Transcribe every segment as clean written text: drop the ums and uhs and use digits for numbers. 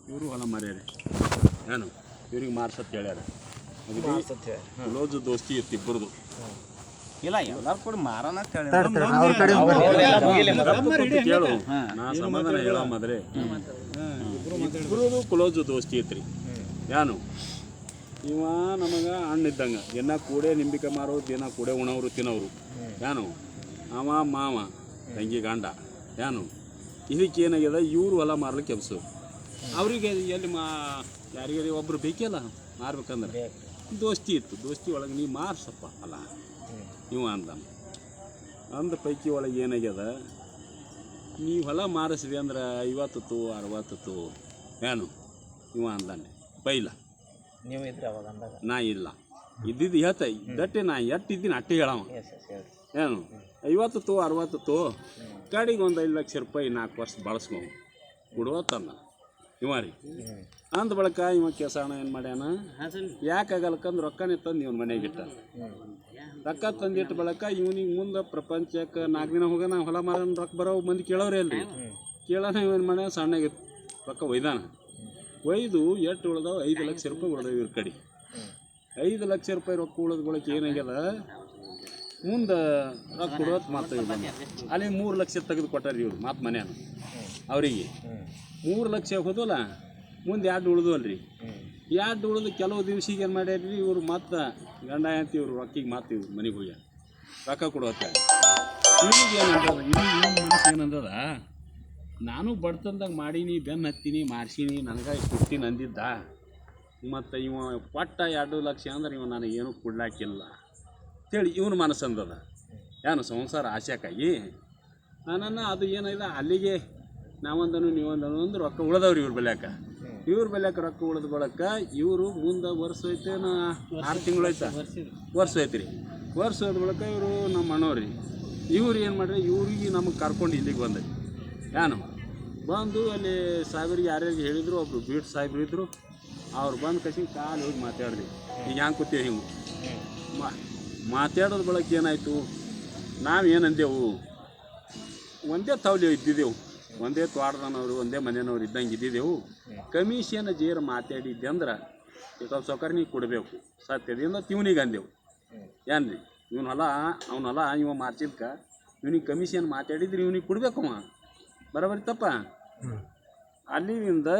ಇವರು ಹೊಲ ಮಾರ್ಯಾರ ಏನು ಇವ್ರಿಗೆ ಮಾರ್ಸತ್ ಹೇಳ್ಯಾರ ಕ್ಲೋಸ್ ದೋಸ್ತಿ ಇತ್ತು ಇಬ್ಬರದು ಇಲ್ಲ ಎಲ್ಲರೂ ಕೂಡ ಮಾರೋಣ ಅಂತ ಹೇಳಿ ಕೇಳು ನಾ ಸಮಾಧಾನ ಹೇಳೋ ಮಾದ್ರೆ ಇಬ್ಬರದು ಕ್ಲೋಸ್ ದೋಸ್ತಿ ಐತ್ರಿ ಏನು ಇವ ನಮಗೆ ಹಣ್ಣು ಇದ್ದಂಗೆ ಏನ ಕೂಡೆ ನಿಂಬಿಕೆ ಮಾರೋದು ಏನ ಕೂಡೆ ಉಣವರು ತಿನ್ನೋರು ಏನು ಅವ ಮಾವ ತಂಗಿ ಗಂಡ ಏನು ಇದಕ್ಕೆ ಏನಾಗ್ಯದ ಇವ್ರು ಹೊಲ ಮಾರ್ಲಿಕ್ಕೆ ಕೆಲ್ಸ ಅವರಿಗೆ ಎಲ್ಲಿ ಯಾರಿಗಾರಿ ಒಬ್ರು ಬೇಕಲ್ಲ ಮಾರ್ಬೇಕಂದ್ರೆ ದೋಸ್ತಿ ಇತ್ತು ದೋಸ್ತಿ ಒಳಗೆ ನೀವು ಮಾರ್ಸಪ್ಪ ಅಲ್ಲ ಇವ ಅಂದ ಪೈಕಿ ಒಳಗೆ ಏನಾಗ್ಯದ ನೀವು ಹೊಲ ಮಾರಿಸಿದೆ ಅಂದ್ರೆ 50 60 ಏನು ಇವ ಅಂದಾನೆ ಬೈಲ ನೀವು ಇದ್ರೆ ಅವಾಗ ಅಂದಾಗ ನಾ ಇಲ್ಲ ಇದ್ದಿದ್ದು ಹೇಳ್ತ ದಟ್ಟೆ ನಾ ಇದ್ದೀನಿ ಅಟ್ಟೆ ಹೇಳವ ಏನು 50 60 ಗಾಡಿಗೆ ಒಂದು 5 ಲಕ್ಷ ರೂಪಾಯಿ 4 ವರ್ಷ ಬಳಸ್ಕೊ ಕೊಡುವ ತಂದ ಇವ ರೀ ಅಂದ ಬಳಕ ಇವ ಕೆಸಣ ಏನು ಮಾಡ್ಯಾನ ಯಾಕಾಗಲ್ಕಂದ್ರೆ ರೊಕ್ಕನೇ ತಂದು ಇವನು ಮನೆಗೆ ಇಟ್ಟ ರೊಕ್ಕ ತಂದಿಟ್ಟು ಬಳಕ ಇವನಿಗೆ ಮುಂದೆ ಪ್ರಪಂಚಕ್ಕೆ 4 ದಿನ ಹೋಗೋಣ ಹೊಲ ಮಾರನ ರೊಕ್ಕ ಬರೋ ಮಂದಿ ಕೇಳೋರೇ ಅಲ್ರಿ ಕೇಳೋಣ ಇವೇನು ಮಾಡ್ಯಾನ ಸಣ್ಣಗೆ ರೊಕ್ಕ ಒಯ್ದಾನ ಒಯ್ದು ಎಷ್ಟು ಉಳ್ದಾವ 5 ಲಕ್ಷ ರೂಪಾಯಿ ಉಳ್ದಾವ ಇವ್ರ ಕಡೆ 5 ಲಕ್ಷ ರೂಪಾಯಿ ರೊಕ್ಕ ಉಳಿದ ಬಳಕೆ ಏನಾಗ್ಯದ ಮುಂದೆ ರೊಕ್ಕ ಕೊಡೋದು ಮಾತು ಅಲ್ಲಿ 3 ಲಕ್ಷ ತೆಗೆದು ಕೊಟ್ಟಾರ ಇವ್ರು ಮಾತು ಮನ್ಯಾನ ಅವರಿಗೆ 3 ಲಕ್ಷ ಹೋದಲ್ಲ ಮುಂದೆ 2 ಉಳಿದು ಅಲ್ರಿ 2 ಉಳಿದು ಕೆಲವು ದಿವ್ಸಿಗೆ ಏನು ಮಾಡ್ಯಾರ್ರಿ ಇವ್ರು ಮತ್ತೆ ಗಂಡ ಅಂತ ಇವ್ರು ರೊಕ್ಕಿಗೆ ಮಾತು ಇವ್ರು ಮನೆಗೆ ಹೋಗ್ಯ ರೊಕ್ಕ ಕೊಡೋತ್ತೆ ಇವ್ರಿಗೆ ಏನಂತದ ಇವ್ರ ಮನಸ್ಸು ಏನಂದದ ನಾನು ಬಡ್ತಂದಾಗ ಮಾಡೀನಿ ಬೆನ್ನು ಹತ್ತೀನಿ ಮಾರ್ಸೀನಿ ನನಗೆ ಕೊಡ್ತೀನಿ ಅಂದಿದ್ದ ಮತ್ತು ಇವ ಪಟ್ಟ 2 ಲಕ್ಷ ಅಂದ್ರೆ ಇವ ನನಗೇನು ಕೊಡ್ಲಾಕಿಲ್ಲ ಅಂತೇಳಿ ಇವನ ಮನಸ್ಸು ಅಂದದ ಏನು ಸಂಸಾರ ಆಸೆಕಾಗಿ ನನ್ನ ಅದು ಏನಿದೆ ಅಲ್ಲಿಗೆ ನಾವೊಂದನು ನೀವೊಂದನು ಅಂದ್ರೆ ರೊಕ್ಕ ಉಳ್ದವ್ರಿ ಇವ್ರ ಬೆಲ್ಯಾಕ ರೊಕ್ಕ ಉಳಿದ ಬಳಕ ಇವರು ಮುಂದೆ ವರ್ಷ ಐತೇನ 6 ತಿಂಗಳು ಐತೆ ವರ್ಷ ಐತ್ರಿ ವರ್ಷ ಹೋದ ಬಳಕ ಇವರು ನಮ್ಮ ಅಣ್ಣವ್ರಿ ಇವ್ರು ಏನು ಮಾಡ್ರಿ ಇವ್ರಿಗೆ ನಮಗೆ ಕರ್ಕೊಂಡು ಇಲ್ಲಿಗೆ ಬಂದ್ರಿ ಏನು ಬಂದು ಅಲ್ಲಿ ಸಾಹೇಬ್ರಿಗೆ ಯಾರ್ಯಾರಿಗೆ ಹೇಳಿದ್ರು ಒಬ್ರು ಬೀಟ್ ಸಾಹೇಬ್ರು ಇದ್ದರು ಅವ್ರು ಬಂದು ಕಸಿ ಕಾಲು ಹೋಗಿ ಮಾತಾಡಿದ್ವಿ ಈಗ ಹ್ಯಾಂಗೆ ಕೂತೀವಿ ಹಿಂಗೆ ಮಾತಾಡೋದು ಬಳಕ ಏನಾಯಿತು ನಾವೇನಂದೆವು ಒಂದೇ ತವಲಿ ಇದ್ದಿದ್ದೆವು ಒಂದೇ ತೋಟದನವರು ಒಂದೇ ಮನೆಯವ್ರು ಇದ್ದಂಗೆ ಇದ್ದಿದ್ದೆವು ಕಮಿಷನ್ ಜೇರು ಮಾತಾಡಿದ್ದೆ ಅಂದ್ರೆ ಸ್ವಲ್ಪ ಸೌಕರ್ಯ ನೀವು ಕೊಡಬೇಕು ಸತ್ಯದಿಂದ ತಿವ್ನಿಗೆ ಅಂದೆವು ಏನು ರೀ ಅವನಲ್ಲ ಇವ ಮಾರ್ಚಿದ್ಕ ಇವ್ನಿಗೆ ಕಮಿಷನ್ ಮಾತಾಡಿದ್ರೆ ಇವ್ನಿಗೆ ಕೊಡ್ಬೇಕಮ್ಮ ಬರೋಬರಿ ತಪ್ಪ ಅಲ್ಲಿಂದ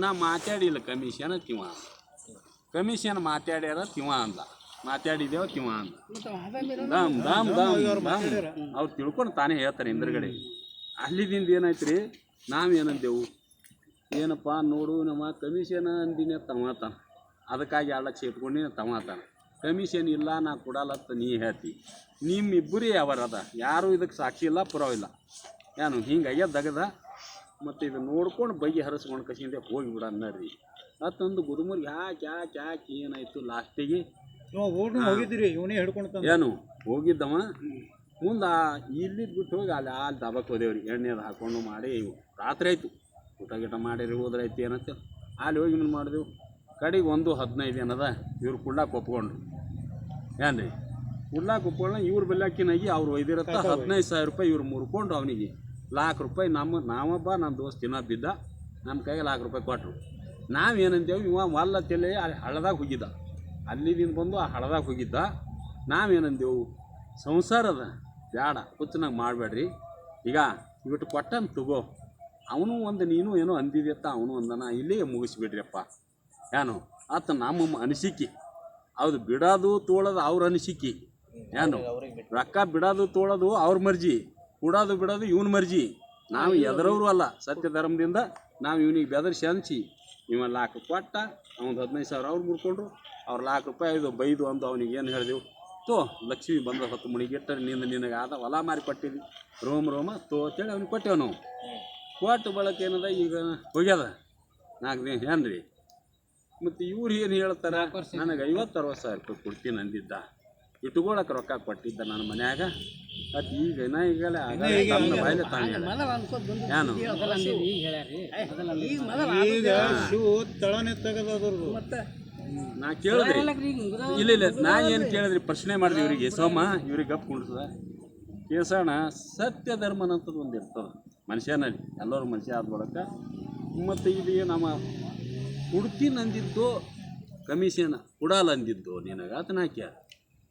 ನಾ ಮಾತಾಡಿಲ್ಲ ಕಮಿಷನ್ ಮಾತಾಡ್ಯಾರ ತಿವ ಅಂದ ಮಾತಾಡಿದ್ದೇವ ತಿವ ಅಂದ ಅವ್ರು ತಿಳ್ಕೊಂಡು ತಾನೇ ಹೇಳ್ತಾರೆ ಹಿಂದ್ರಗಡೆ ಅಲ್ಲಿದಿಂದ ಏನಾಯ್ತು ರೀ ನಾವೇನಂದೆವು ಏನಪ್ಪ ನೋಡು ನಮ್ಮ ಕಮಿಷನ್ ಅಂದಿನೇ ತಮಾತಾನ ಅದಕ್ಕಾಗಿ 2 ಲಕ್ಷ ಇಟ್ಕೊಂಡು ತಮಾತಾನ ಕಮಿಷನ್ ಇಲ್ಲ ನಾ ಕೊಡಲ್ಲತ್ತ ನೀ ಹೇಳ್ತಿ ನಿಮ್ಮಿಬ್ಬರೇ ಅವರದ ಯಾರೂ ಇದಕ್ಕೆ ಸಾಕ್ಷಿ ಇಲ್ಲ ಪುರಾವಿಲ್ಲ ಏನು ಹಿಂಗೆ ದಗದ ಮತ್ತು ಇದು ನೋಡ್ಕೊಂಡು ಬಗೆ ಹರಿಸ್ಕೊಂಡು ಕಸಿಂದೆ ಹೋಗಿಬಿಡ ಅನ್ನರಿ ಮತ್ತೊಂದು ಗುದುಮುರ್ಗೆ ಯಾಕೆ ಏನಾಯಿತು ಲಾಸ್ಟಿಗೆ ಹೋಗಿದ್ದೀರಿ ಇವನೇ ಹಿಡ್ಕೊಂಡು ಏನು ಹೋಗಿದ್ದವ ಮುಂದೆ ಇಲ್ಲಿ ಬಿಟ್ಟು ಹೋಗಿ ಅಲ್ಲಿ ದಬಕ್ಕೆ ಹೋದೇವ್ರಿ ಎಣ್ಣೆದು ಹಾಕ್ಕೊಂಡು ಮಾಡಿ ರಾತ್ರಿ ಆಯಿತು ಊಟ ಮಾಡಿರಿ ಹೋದ್ರೈತಿ ಏನಂತ ಅಲ್ಲಿ ಹೋಗಿ ಏನು ಮಾಡಿದೆವು ಕಡೆಗೆ 15 ಏನದ ಇವ್ರು ಕುಡ್ಲಾಕ ಒಪ್ಕೊಂಡ್ರು ಏನು ರೀ ಕುಡ್ಲಾಕ ಒಪ್ಕೊಂಡ ಇವ್ರ ಬೆಲ್ಲಾಕಿನಾಗಿ ಅವ್ರು ಒಯ್ದಿರತ್ತ 15,000 ರೂಪಾಯಿ ಇವ್ರು ಮುರ್ಕೊಂಡು ಅವನಿಗೆ $1,00,000 ನಾವೊಬ್ಬ ನನ್ನ ದೋಸ್ತ್ ತಿನ್ನೋದು ಬಿದ್ದ ನಮ್ಮ ಕೈಗೆ $1,00,000 ಕೊಟ್ಟರು ನಾವೇನಂತೇವೆ ಇವ ಹೊಲ ತಲೆ ಅಲ್ಲಿ ಹಳ್ಳದಾಗ ಹೋಗಿದ್ದ ಅಲ್ಲಿದಿಂದ ಬಂದು ಆ ಹಳ್ಳದಾಗ ಹೋಗಿದ್ದ ನಾವೇನಂದೆವು ಸಂಸಾರದ ಬೇಡ ಹುಚ್ಚನಾಗ ಮಾಡಬೇಡ್ರಿ ಈಗ ಇವತ್ತು ಕೊಟ್ಟನ್ ತಗೋ ಅವನು ಒಂದು ನೀನು ಏನೋ ಅಂದಿದ್ಯತ್ತ ಅವನು ಅಂದನ ಇಲ್ಲೇ ಮುಗಿಸ್ಬಿಡ್ರಿಯಪ್ಪ ಏನು ಆತ ನಮ್ಮ ಅನಿಸಿಕೆ ಹೌದು ಬಿಡೋದು ತೋಳೋದು ಅವ್ರ ಅನಿಸಿಕೆ ಏನು ರೊಕ್ಕ ಬಿಡೋದು ತೋಳೋದು ಅವ್ರ ಮರ್ಜಿ ಕೊಡೋದು ಬಿಡೋದು ಇವನ ಮರ್ಜಿ ನಾವು ಎದರವರು ಅಲ್ಲ ಸತ್ಯ ಧರ್ಮದಿಂದ ನಾವು ಇವನಿಗೆ ಬೆದರ್ಸಿ ಅನಿಸಿ ಇವ $1,00,000 ಕೊಟ್ಟ ಅವ್ನು 15,000 ಅವ್ರು ಮುರ್ಕೊಂಡ್ರು ಅವ್ರು $1,00,000 ಇದು ಬೈದು ಅಂದು ಅವನಿಗೆ ಏನು ಹೇಳಿದೆವು ಲಕ್ಷ್ಮಿ ಬಂದ 10 ಮಣಿಗಿಟ್ಟರೆ ನಿನಗೆ ಆದ ಹೊಲ ಮಾರಿ ಕೊಟ್ಟಿದ್ವಿ ರೋಮ ಅಂತೇಳಿ ಅವ್ನಿಗೆ ಕೊಟ್ಟೆವು ನಾವು ಕೊಟ್ಟು ಬಳಕೆ ಏನದ ಈಗ ಹೋಗ್ಯದ 4 ದಿನ ಏನು ರೀ ಮತ್ತು ಇವ್ರು ಏನು ಹೇಳ್ತಾರೆ ನನಗೆ 50-60 ಸಾವಿರ ರೂಪಾಯಿ ಕೊಡ್ತೀನಿ ಅಂದಿದ್ದ ಇಟ್ಕೊಳಕ್ಕೆ ರೊಕ್ಕ ಕೊಟ್ಟಿದ್ದ ನನ್ನ ಮನ್ಯಾಗ ಅದು ಈಗ ಬಾಯಿಲೆ ತಾನೇ ಏನು ನಾ ಕೇಳಿದ್ರಿ ಇಲ್ಲ ನಾ ಏನು ಕೇಳಿದ್ರಿ ಪ್ರಶ್ನೆ ಮಾಡಿದ್ವಿ ಇವರಿಗೆ ಇವ್ರಿಗೆ ಗಪ್ ಕುಂಡ್ಸದ ಕೇಸೋಣ ಸತ್ಯ ಧರ್ಮನಂಥದ್ದು ಒಂದು ಇರ್ತದೆ ಮನುಷ್ಯನಲ್ಲಿ ಎಲ್ಲರೂ ಮನುಷ್ಯ ಆದ ಬಳಕ ಮತ್ತು ಇದು ನಮ್ಮ ಕೊಡ್ತೀನಿ ಅಂದಿದ್ದು ಕಮಿಷನ್ ಕೊಡಲ್ಲ ಅಂದಿದ್ದು ನಿನಗೆ ಆತನ ಹಾಕ್ಯ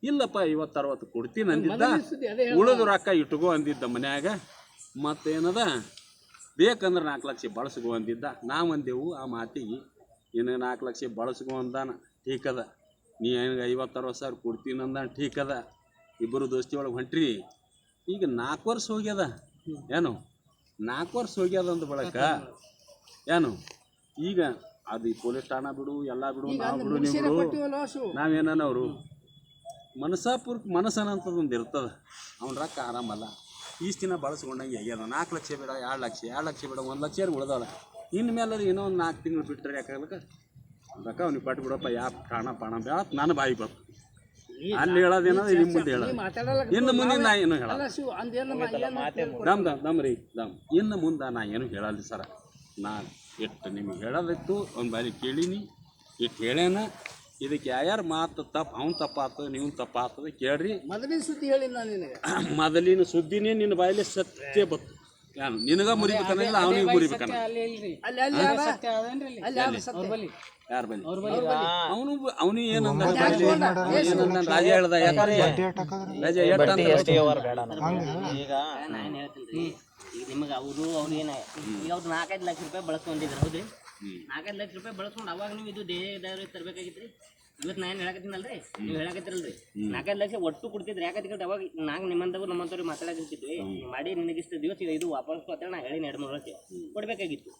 ಇಲ್ಲಪ್ಪ 50-60 ಕೊಡ್ತೀನಿ ಅಂದಿದ್ದ ಉಳಿದು ರೊಕ್ಕ ಇಟ್ಕೋ ಅಂದಿದ್ದ ಮನ್ಯಾಗ ಮತ್ತೇನದ ಬೇಕಂದ್ರೆ 4 ಲಕ್ಷ ಬಳಸ್ಕೋ ಅಂದಿದ್ದ ನಾವು ಅಂದೆವು ಆ ಮಾತಿಗೆ ನಿನಗೆ 4 ಲಕ್ಷ ಬಳಸ್ಕೋ ಅಂದಾನ ಠೀಕ್ ಅದ ನೀ ನನಗೆ 50-60 ಸಾವಿರ ಕೊಡ್ತೀನಿ ಅಂದಾನ ಠೀಕ್ ಅದ ಇಬ್ಬರು ದೋಸ್ತಿ ಒಳಗೆ ಹೊಂಟ್ರಿ ಈಗ 4 ವರ್ಷ ಹೋಗ್ಯದ ಏನು 4 ವರ್ಷ ಹೋಗ್ಯದ ಅಂದ ಬಳಕ ಏನು ಈಗ ಅದು ಈ ಪೊಲೀಸ್ ಠಾಣಾ ಬಿಡು ಎಲ್ಲ ಬಿಡು ನಾವು ಬಿಡು ನೀವು ಬಿಡು ನಾವೇನವರು ಮನಸ್ಸನ್ನಂಥದ್ದೊಂದು ಇರ್ತದೆ ಅವ್ನ ರೊಕ್ಕ ಆರಾಮಲ್ಲ ಇಷ್ಟು ದಿನ ಬಳಸ್ಕೊಂಡಂಗೆ ಆಗ್ಯದ 4 ಲಕ್ಷ ಬೇಡ 2 ಲಕ್ಷ 2 ಲಕ್ಷ ಬೇಡ 1 ಲಕ್ಷ ಉಳ್ದವಲ್ಲ ಇನ್ಮೇಲೆ ಇನ್ನೂ ಒಂದು 4 ತಿಂಗಳು ಬಿಟ್ಟರೆ ಯಾಕಾಗಬೇಕು ರೊಕ್ಕ ಅವ್ನಿಗೆ ಪಟ್ಟು ಬಿಡಪ್ಪ ಯಾವ ಪಾಣ ಬೇಡ ನಾನು ಬಾಯಿ ಬರ್ತು ಅಲ್ಲಿ ಹೇಳೋದೇನೋ ನಿಮ್ಮ ಮುಂದೆ ಹೇಳೋದು ಇನ್ನು ಮುಂದೆ ನಾ ಏನು ಹೇಳಲ್ಲ ಇನ್ನು ಮುಂದೆ ನಾ ಏನು ಹೇಳಲ್ಲ ಸರ ನಾ ಎಷ್ಟು ನಿಮ್ಗೆ ಹೇಳೋದಿತ್ತು ಒಂದು ಬಾರಿ ಕೇಳೀನಿ ಇಟ್ಟು ಹೇಳ್ಯಾನ ಇದಕ್ಕೆ ಯಾರ್ಯಾರು ಮಾತು ತಪ್ಪು ಅವ್ನು ತಪ್ಪಾಗ್ತದೆ ನೀವು ತಪ್ಪಾಗ್ತದೆ ಕೇಳ್ರಿ ಮೊದಲಿನ ಸುದ್ದಿ ಹೇಳಿ ನಾನು ನಿನಗೆ ಮೊದಲಿನ ಸುದ್ದಿನೇ ನಿನ್ನ ಬಾಯಲ್ಲಿ ಸತ್ಯ ಬತ್ತು ಯಾನು ನಿನಗ ಮುರಿಬೇಕನ್ನಲ್ಲ ಅವನಿಗೆ ಮುರಿಬೇಕನ್ನ ಯಾರ ಬಲ್ಲಿ ಅವನು ಏನಂದ ರಾಜ ಹೇಳ್ದ ರಾಜ ಈಗ ನಾನು ಹೇಳ್ತೀನಿ ಈಗ ನಿಮಗೆ ಅವರು ಏನ ಈಗ ಅವ್ರು 4-5 ಲಕ್ಷ ರೂಪಾಯಿ ಬಳಸ್ಕೊಂಡಿದ್ರು ಹೌದ್ರಿ 4-5 ಲಕ್ಷ ರೂಪಾಯಿ ಬಳಸ್ಕೊಂಡು ಅವಾಗ ನೀವು ಇದು ದೇಹದಾರಿ ತರಬೇಕಾಗಿತ್ತು ರೀ ಇವತ್ತು ನಾನು ಹೇಳಕತ್ತೀನಲ್ರಿ ನೀವು ಹೇಳಕತ್ತಿರಲ್ರಿ 4-5 ಲಕ್ಷ ಒಟ್ಟು ಕೊಡ್ತಿದ್ರಿ ಯಾಕಂದ್ರೆ ಅವಾಗ ನಾಲ್ಕು ನಿಮ್ಮಂತವ್ರು ನಮ್ಮಂತವ್ರು ಮಾತಾಡಕತ್ತಿದ್ವಿ ಮಾಡಿ ನಿನಗೆ ಇಷ್ಟು ದಿವಸ ಇದು ವಾಪಸ್ ಕೊಡ್ತೇವೆ ನಾ ಹೇಳಿ 2-3 ವರ್ಷ ಕೊಡ್ಬೇಕಾಗಿತ್ತು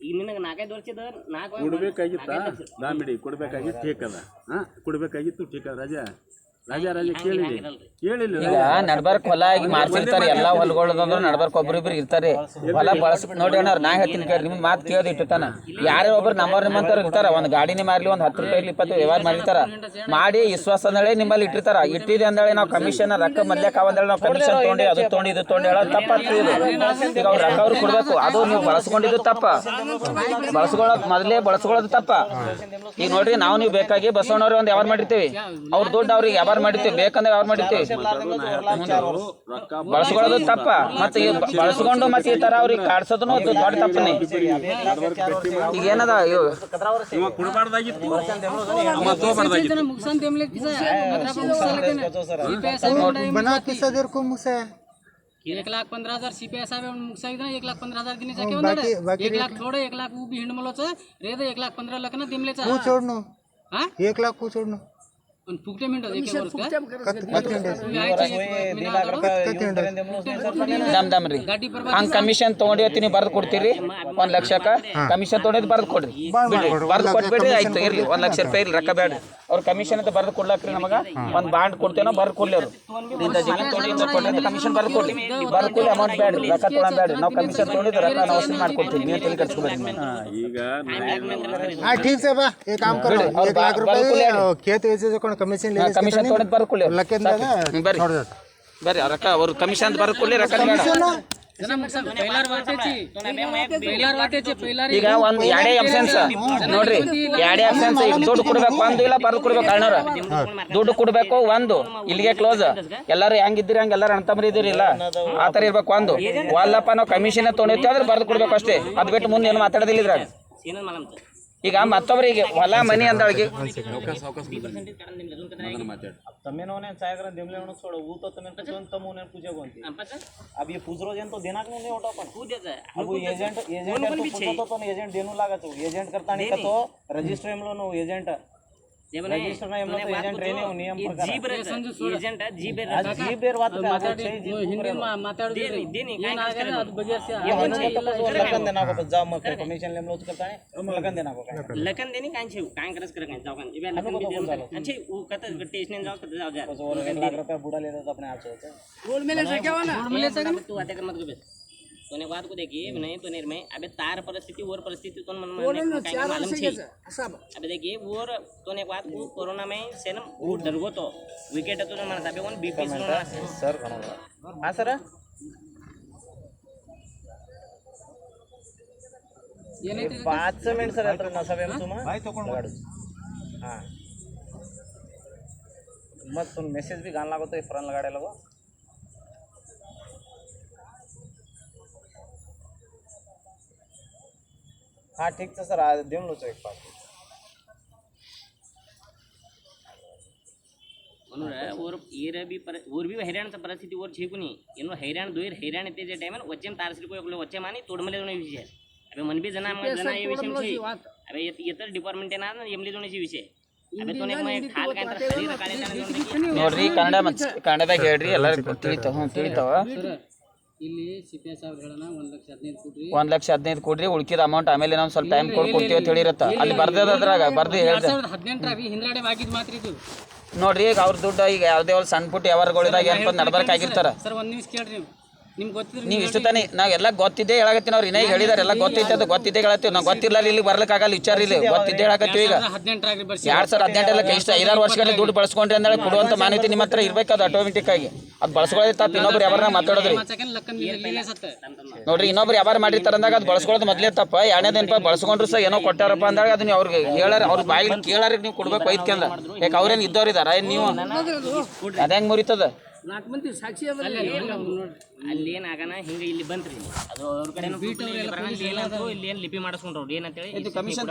ಈಗ ನಿನಗೆ 4-5 ವರ್ಷದ 4 ಕೊಡ್ಬೇಕಾಗಿತ್ತ ಕೊಡ್ಬೇಕಾಗಿತ್ತು ಠೀಕ್ ಅದ ಕೊಡ್ಬೇಕಾಗಿತ್ತು ಠೀಕ್ ಅದ ರಾಜ ಕೇಳಿಲ್ಲ ಈಗ ನಡ್ಬರ್ಕ್ ಹೊಲ ಈಗ ಮಾರ್ಸಿರ್ತಾರೆ ಎಲ್ಲ ಹೊಲಗಳದಂದ್ರೆ ನಡ್ಬರ್ಕ್ ಒಬ್ರಿಬ್ರು ಇರ್ತಾರೆ ಹೊಲ ಬಳಸ್ ನೋಡಿ ಅಣ್ಣ ನಾ ಹೇಳ್ತೀನಿ ಕೇಳಿ ನಿಮ್ ಮಾತು ಕೇಳೋದು ಇಟ್ಟಿರ್ತಾನ ಯಾರೇ ಒಬ್ರು ನಿಮ್ಮಂತವ್ರು ಇರ್ತಾರ ಒಂದು ಗಾಡಿನೇ ಮಾರ್ಲಿ ಒಂದು 10 ರೂಪಾಯಿ 20 ವ್ಯವಹಾರ ಮಾಡಿರ್ತಾರ ಮಾಡಿ ವಿಶ್ವಾಸ ಅಂದೇಳಿ ನಿಮ್ಮಲ್ಲಿ ಇಟ್ಟಿರ್ತಾರ ಇಟ್ಟಿದೆ ಅಂದೇಳಿ ನಾವು ಕಮಿಷನ್ ರೊಕ್ಕ ಮದ್ಯಾಕ ಅಂದೇಳಿ ನಾವು ಕಮಿಷನ್ ತೊಗೊಂಡು ಅದು ತೊಗೊಂಡು ಇದು ತೊಗೊಂಡು ಹೇಳೋದು ತಪ್ಪಾಗ್ತದೆ ಈಗ ಅವ್ರು ರೊಕ್ಕ ಅವ್ರು ಕೊಡ್ಬೇಕು ಅದು ನೀವು ಬಳಸ್ಕೊಂಡಿದ್ದು ತಪ್ಪ ಮೊದಲೇ ಬಳಸ್ಕೊಳ್ಳೋದು ತಪ್ಪ ಈಗ ನೋಡ್ರಿ ನೀವು ಬೇಕಾಗಿ ಬಸವಣ್ಣವ್ರಿ ಒಂದು ವ್ಯವಹಾರ ಮಾಡಿರ್ತೀವಿ ಅವ್ರ ದುಡ್ಡು ಅವ್ರಿಗೆ ವ್ಯವಹಾರ ಮಾಡಿರ್ತೀವಿ ಬೇಕಂದ್ರೆ ವ್ಯವಹಾರ ಮಾಡಿರ್ತೀವಿ ಬಳಸ್ಕೊಳ್ಳೋದು ತಪ್ಪ ಮತ್ತೆ ಬಳಸ್ಕೊಂಡು ಮತ್ತೆ ಈ ತರ ಅವ್ರಿಗೆ ಕಾಡ್ಸೋದನ್ನು ದೊಡ್ಡ ತಪ್ಪನೇ ಈಗ ಏನದ $1,15,000 CPI साहेब मुक्साईदा 1,15,000 दिने जाके वंदड 1 लाख थोडे 1 लाख उभी हिंडमलोच रे 1,15,000 लखना दिमलेचा को छोडनो हां 1 लाख को छोडनो पण फुकटे मिनिट एक ದಮ್ರಿ ಹಂಗ್ ಕಮಿಷನ್ ತಗೊಂಡಿರ್ತೀನಿ ಬರ್ದು ಕೊಡ್ತೀರಿ 1 ಲಕ್ಷಕ್ಕ ಕಮಿಷನ್ ತಗೊಂಡಿದ್ ಬರ್ದು ಕೊಡ್ರಿ ಬರ್ದು ಕೊಟ್ಬಿಡ್ರಿ ಆಯ್ತು ಇರ್ಲಿ 1 ಲಕ್ಷ ರೂಪಾಯಿ ಇರ್ಲಿ ರೊಕ್ಕ ಬೇಡ್ರಿ ಅವ್ರ ಕಮಿಷನ್ ಅಂತ ಬರ್ದು ಕೊಡ್ಲಾಕ್ರಿ ನಮಗ ಒಂದ್ ಬಾಂಡ್ ಕೊಡ್ತೇನೋ ಬರ್ದು ಕೊಡ್ಲಿ ಅವ್ರು ಕಮಿಷನ್ ಬರ್ದು ಕೊಡ್ಲಿ ಬರ್ದು ಕೊಡ್ಲಿ ಅಮೌಂಟ್ ಬೇಡ್ರಿ ರೊಕ್ಕ ತೊಗೊಂಡ್ ಬೇಡ್ರಿ ನಾವು ಕಮಿಷನ್ ತಗೊಂಡಿದ್ದು ರೊಕ್ಕ ನಾವು ವಸೂಲಿ ಮಾಡ್ಕೊಡ್ತೀವಿ ನೀವು ತಲೆ ಕೆಡಿಸ್ಕೊಬೇಡಿ ಈಗ हाँ ठीक से बा एक काम करो 1 लाख रुपए खेत वेचे जो कमीशन ले ಕಮಿಷನ್ ತಗೊಂಡಿದ್ದು ಬರ್ದು ಕೊಡ್ಲಿ ಬರ್ರಿ ಬರ್ರಿ ರೊಕ್ಕ ಅವ್ರ ಕಮಿಷನ್ ಬರ್ದು ಕೊಡ್ಲಿ ರೊಕ್ಕ ಈಗ ಒಂದ್ ಎರಡೇ ಅಬ್ಸೆನ್ಸ್ ನೋಡ್ರಿ ಎರಡೇ ಅಬ್ಸೆನ್ಸ್ ಈಗ ದುಡ್ಡು ಕೊಡ್ಬೇಕು ಒಂದು ಇಲ್ಲ ಬರ್ದು ಕೊಡ್ಬೇಕು ಅಣ್ಣವ್ರ ದುಡ್ಡು ಕೊಡ್ಬೇಕು ಒಂದು ಇಲ್ಲಿಗೆ ಕ್ಲೋಸ್ ಎಲ್ಲಾರು ಹೆಂಗಿದ್ದೀರಿ ಹಂಗ ಎಲ್ಲಾರು ಅಣ್ತಂಬ್ರಿ ಇದೀರಿ ಇಲ್ಲ ಆತರ ಇರ್ಬೇಕು ಒಂದು ಅಲ್ಲಪ್ಪ ನಾವು ಕಮಿಷನ್ ತೊಗೊಂಡಿರ್ತೀವಿ ಆದ್ರೆ ಬರ್ದು ಕೊಡ್ಬೇಕು ಅಷ್ಟೇ ಅದ್ ಬಿಟ್ಟು ಮುಂದೆ ಏನು ಮಾತಾಡೋದಿಲ್ಲ ಇದ್ರಾಗ ಈಗ ಮತ್ತೊಬ್ಬರಿಗೆ ಹೊಲ ಮನಿ ಅಂದೊಳಗೆ तमें उन्हें चाय कर दिमले उन्हें छोड़ो वो तो तमें तो तम उन्हें पूछे कौन थी अब ये पूछ रहे तो देना क्यों नहीं उठा अपन अब एजेंट तो एजेंट देनु लागा तो एजेंट करता नहीं तो रजिस्टर में लो एजेंट रजिस्टर में हम लोग एजेंट रहने हो नियम प्रकार एजेंट जीबेर बात हिंदी माताडोದು देनी ಏನಾಗಲ್ಲ ಅದು ಬಗೆಹರಿಸಿ लखन देना को जाओ मत कमीशन ले लोच करता है लखन देना को लखन देनी कांच करस कर जाओ कांच इबे लखन भी अच्छे वो कत स्टेशन जाओ तो जाओ जा 1 लाख रुपया बुढ़ा लेता तो अपने आप से होता रोड में ले सके ना रोड में ले सके तू आते कर मत को बेस तूने बात को देखिए नहीं तो निर्मय अबे तार परिस्थिति और परिस्थिति तो मन मालूम छे अबे देखिए और तूने बात को कोरोना में सेनम वो डरगो तो विकेट तो मन अबे वन बीपी सर हां सर ಏನೈತಿ 5 ಮಿನಿಟ್ ಸರ್ ಹತ್ರ ನಾ ಸಭೆ ತುಮ भाई तो कौन हां मत तुम मैसेज भी गान लागो तो फरन लगाड़े लगो हाँ ठीक से सर देऊन लो एक पास म्हणून और भी हैराण परिस्थिती वर छे कुणी एनो हैराण दोयर हैराण येते जे टाइम वच्चे तारसरी को एकलो वच्चे मानी तोडमले दोन विषय अबे मन भी जना ये विषय छे अबे येतर डिपार्टमेंट ना एमली दोनची विषय अबे तोने मैं खाल काय तर शरीर काळे ताने ನೋಡ್ರಿ ಕನ್ನಡದಾಗ ಹೇಳ್ರಿ ಎಲ್ಲರಿಗೂ ತಿಳಿತಾವ ಇಲ್ಲಿ ಸಿಪಿಐ ಸಾಹೇಬ್ ಹೇಳೋಣ 1,15,000 ಕೊಡ್ರಿ 1,15,000 ಕೊಡ್ರಿ ಉಳ್ಕಿದ ಅಮೌಂಟ್ ಆಮೇಲೆ ನಾವು ಸ್ವಲ್ಪ ಟೈಮ್ ಕೊಡ್ತೀವಿ ಅಂತ ಹೇಳಿರತ್ತ ಅಲ್ಲಿ ಬರ್ದದ ಅದ್ರಾಗ ಬರ್ದು ಹೇಳ್ದೆ 2018 ಹಿಂದ್ಗಡೆ ಬಾಕಿದ್ ಮಾತ್ರ ಇದು ನೋಡ್ರಿ ಈಗ ಅವ್ರ ದುಡ್ಡು ಈಗ ಯಾವ್ದೇ ಒಂದು ಸಣ್ಣ ಪುಟ್ಟ ವ್ಯವಹಾರಗಳಿದಾಗ ಏನಪ್ಪ ನಡ್ಬರ್ಕಾಗಿರ್ತಾರ ಸರ್ ಒಂದ್ ನಿಮಿಷ ಕೇಳ್ರಿ ನಿಮ್ಗೆ ಗೊತ್ತಿದ್ರೆ ನೀವು ಇಷ್ಟು ತಾನೇ ನಾವೆಲ್ಲ ಗೊತ್ತಿದ್ದೇ ಹೇಳಕತ್ತೀನಿ ಅವ್ರು ಇನ್ನೇ ಹೇಳಿದಾರೆ ಎಲ್ಲ ಗೊತ್ತೈತೆ ಅದು ಗೊತ್ತಿದ್ದೇ ಹೇಳತ್ತೀವಿ ನಾವು ಗೊತ್ತಿರಲಿಲ್ಲ ಇಲ್ಲಿ ಬರ್ಲಿಕ್ಕಾಗಲ್ಲ ವಿಚಾರ ಇಲ್ಲಿ ಗೊತ್ತಿದ್ದೇ ಹೇಳಕತ್ತೀವಿ ಈಗ 2018 ಬರ್ಸಿ 2018 ಇಷ್ಟು 5-6 ವರ್ಷಗಳಲ್ಲಿ ದುಡ್ಡು ಬಳಸ್ಕೊಂಡ್ರಿ ಅಂದ್ರೆ ಕೊಡುವಂತ ಮಾಹಿತಿ ನಿಮ್ಮ ಹತ್ರ ಇರ್ಬೇಕು ಅದು ಆಟೋಮೆಟಿಕ್ ಆಗಿ ಅದು ಬಳಸ್ಕೊಳ್ಳೋದು ತಪ್ಪು ಇನ್ನೊಬ್ರು ವ್ಯವಹಾರ ಮಾತಾಡೋದ್ರಿ ನೋಡ್ರಿ ಇನ್ನೊಬ್ರು ವ್ಯವಹಾರ ಮಾಡಿರ್ತಾರ ಅಂದಾಗ ಅದು ಬಳಸ್ಕೊಳ್ಳೋದು ಮೊದಲೇ ತಪ್ಪ ಎರಡನೇದೇನಪ್ಪ ಬಳಸ್ಕೊಂಡ್ರು ಸಹ ಏನೋ ಕೊಟ್ಟಾರಪ್ಪ ಅಂದಾಗ ಅದನ್ನ ಅವ್ರಿಗೆ ಹೇಳಾರ ಅವ್ರ ಬಾಯಿಗೆ ಕೇಳಾರ ನೀವು ಕೊಡ್ಬೇಕು ಐದ್ಕಂದ್ರ ಯಾಕೆ ಅವ್ರೇನು ಇದ್ದವ್ರು ಇದಾರ ನೀವು ಅದ ಹೆಂಗ್ ಮುರಿತದ ಅಲ್ಲಿ ಏನಾಗನ ಹಿಂಗ ಇಲ್ಲಿ ಬಂತ್ರಿ ಅದು ಅವ್ರ ಕಡೆ ಇಲ್ಲಿ ಏನಾದ್ರು ಇಲ್ಲಿ ಏನ್ ಲಿಪಿ ಮಾಡಿಸ್ಕೊಂಡ್ರು ಏನಂತೇಳಿ ಕಮಿಷನ್